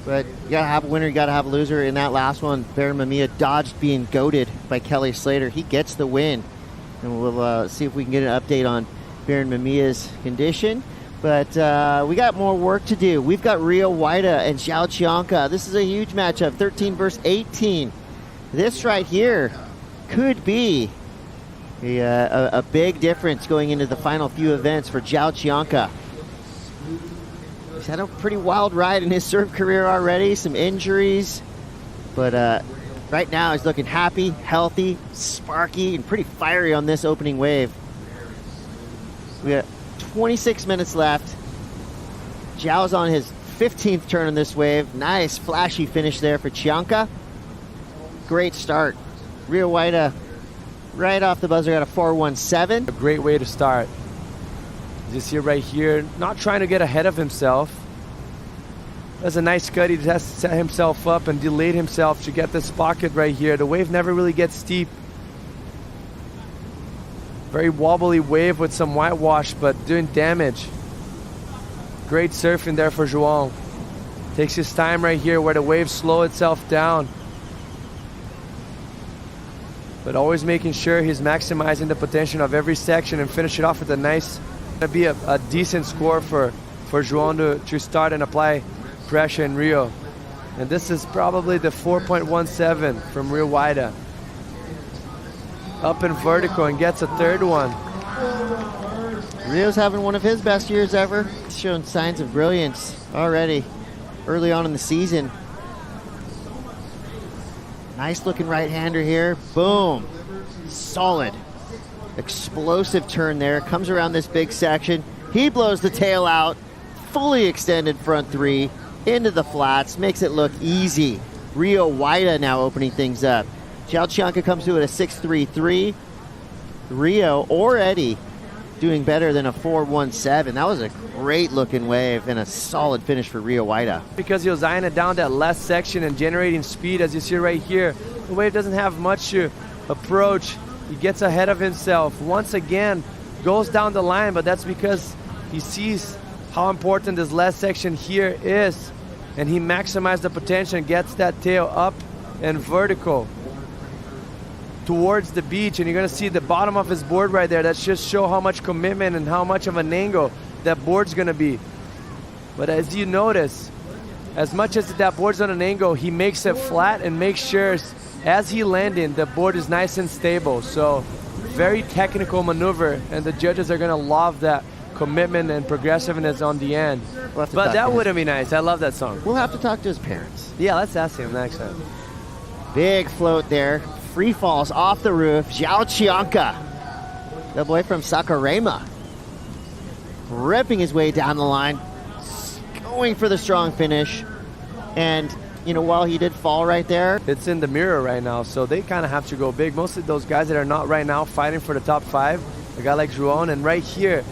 But you gotta have a winner, you gotta have a loser. In that last one, Baron Mamiya dodged being goaded by Kelly Slater. He gets the win. And we'll see if we can get an update on Baron Mamiya's condition. But we got more work to do. We've got Rio Waida and Joao Chianca. This is a huge matchup, 13 versus 18. This right here could be a big difference going into the final few events for Joao Chianca. He's had a pretty wild ride in his serve career already, some injuries, but right now he's looking happy, healthy, sparky, and pretty fiery on this opening wave. We got 26 minutes left. Joao's on his 15th turn on this wave. Nice flashy finish there for Chianca. Great start. Rio Waida right off the buzzer got a 4.17. A great way to start. You see right here, not trying to get ahead of himself. That's a nice cut. He has to set himself up and delayed himself to get this pocket right here. The wave never really gets steep. Very wobbly wave with some whitewash, but doing damage. Great surfing there for Joao. Takes his time right here where the waves slow itself down. But always making sure he's maximizing the potential of every section and finish it off with a nice, gonna be a decent score for Joao to start and apply pressure in Rio. And this is probably the 4.17 from Rio Waida. Up in vertical and gets a third one. Rio's having one of his best years ever. He's showing signs of brilliance already early on in the season. Nice looking right-hander here. Boom. Solid. Explosive turn there. Comes around this big section. He blows the tail out. Fully extended front three into the flats. Makes it look easy. Rio Waida now opening things up. J.Chianca comes to it a 6.33. Rio already doing better than a 4.17. That was a great looking wave and a solid finish for Rio Waida. Because he was eyeing it down that last section and generating speed, as you see right here. The wave doesn't have much to approach. He gets ahead of himself. Once again, goes down the line, but that's because he sees how important this last section here is. And he maximized the potential and gets that tail up and vertical towards the beach, and you're gonna see the bottom of his board right there. That just show how much commitment and how much of an angle that board's gonna be. But as you notice, as much as that board's on an angle, he makes it flat and makes sure as he landing, the board is nice and stable. So very technical maneuver, and the judges are gonna love that commitment and progressiveness on the end. But that would be nice. I love that song. We'll have to talk to his parents. Yeah, let's ask him next time. Big float there. Free falls off the roof. Joao Chianca, the boy from Saquarema, ripping his way down the line, going for the strong finish. And, you know, while he did fall right there, it's in the mirror right now, so they kind of have to go big. Most of those guys that are not right now fighting for the top 5, a guy like Joao, and right here,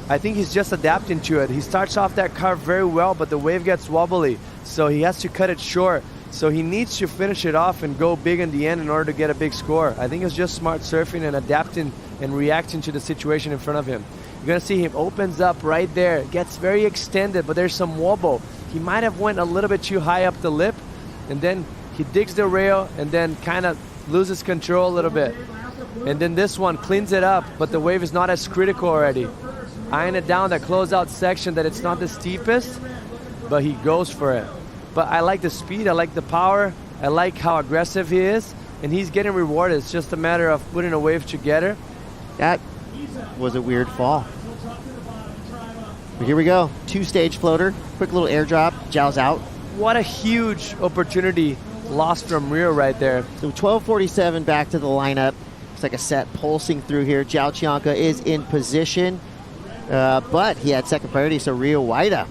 I think he's just adapting to it. He starts off that carve very well, but the wave gets wobbly, so he has to cut it short. So he needs to finish it off and go big in the end in order to get a big score. I think it's just smart surfing and adapting and reacting to the situation in front of him. You're gonna see him opens up right there, gets very extended, but there's some wobble. He might have went a little bit too high up the lip, and then he digs the rail and then kind of loses control a little bit. And then this one cleans it up, but the wave is not as critical already. Eyeing it down that closeout section that it's not the steepest, but he goes for it. But I like the speed, I like the power, I like how aggressive he is, and he's getting rewarded. It's just a matter of putting a wave together. That was a weird fall. But here we go, 2-stage floater, quick little airdrop, Joao's out. What a huge opportunity lost from Rio right there. So 12:47 back to the lineup. Looks like a set pulsing through here. J.Chianca is in position, but he had second priority, so Rio Waida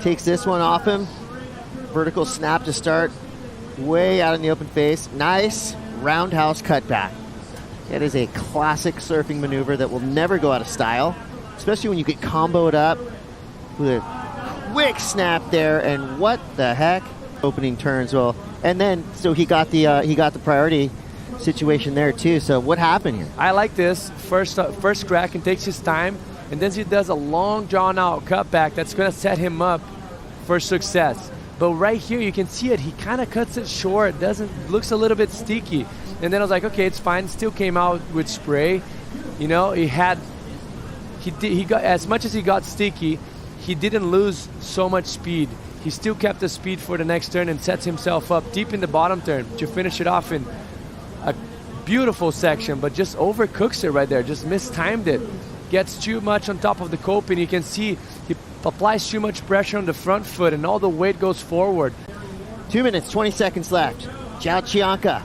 takes this one off him. Vertical snap to start, way out in the open face. Nice roundhouse cutback. That is a classic surfing maneuver that will never go out of style, especially when you get comboed up with a quick snap there. And what the heck? Opening turns well, and then so he got the priority situation there too. So what happened here? I like this first crack and takes his time, and then he does a long drawn out cutback that's going to set him up for success. But right here, you can see it. He kind of cuts it short. Looks a little bit sticky. And then I was like, okay, it's fine. Still came out with spray. You know, he got, as much as he got sticky, he didn't lose so much speed. He still kept the speed for the next turn and sets himself up deep in the bottom turn to finish it off in a beautiful section, but just overcooks it right there. Just mistimed it. Gets too much on top of the coping. You can see he applies too much pressure on the front foot and all the weight goes forward. 2 minutes, 20 seconds left. Joao Chianca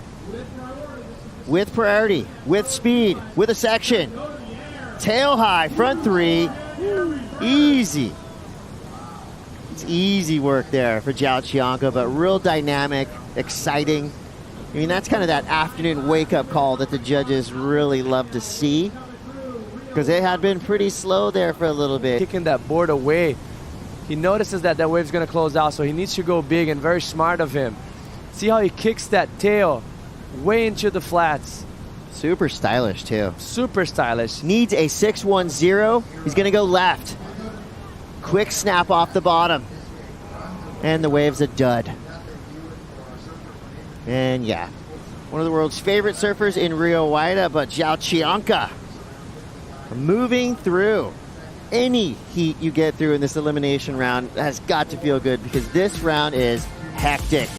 with priority, with speed, with a section. Tail high, front three. Easy. It's easy work there for Joao Chianca, but real dynamic, exciting. I mean, that's kind of that afternoon wake-up call that the judges really love to see, because they had been pretty slow there for a little bit. Kicking that board away. He notices that that wave's going to close out, so he needs to go big, and very smart of him. See how he kicks that tail way into the flats. Super stylish, too. Super stylish. Needs a 610. He's going to go left. Quick snap off the bottom. And the wave's a dud. And yeah, one of the world's favorite surfers in Rio Waida, but Joao Chianca moving through. Any heat you get through in this elimination round has got to feel good, because this round is hectic.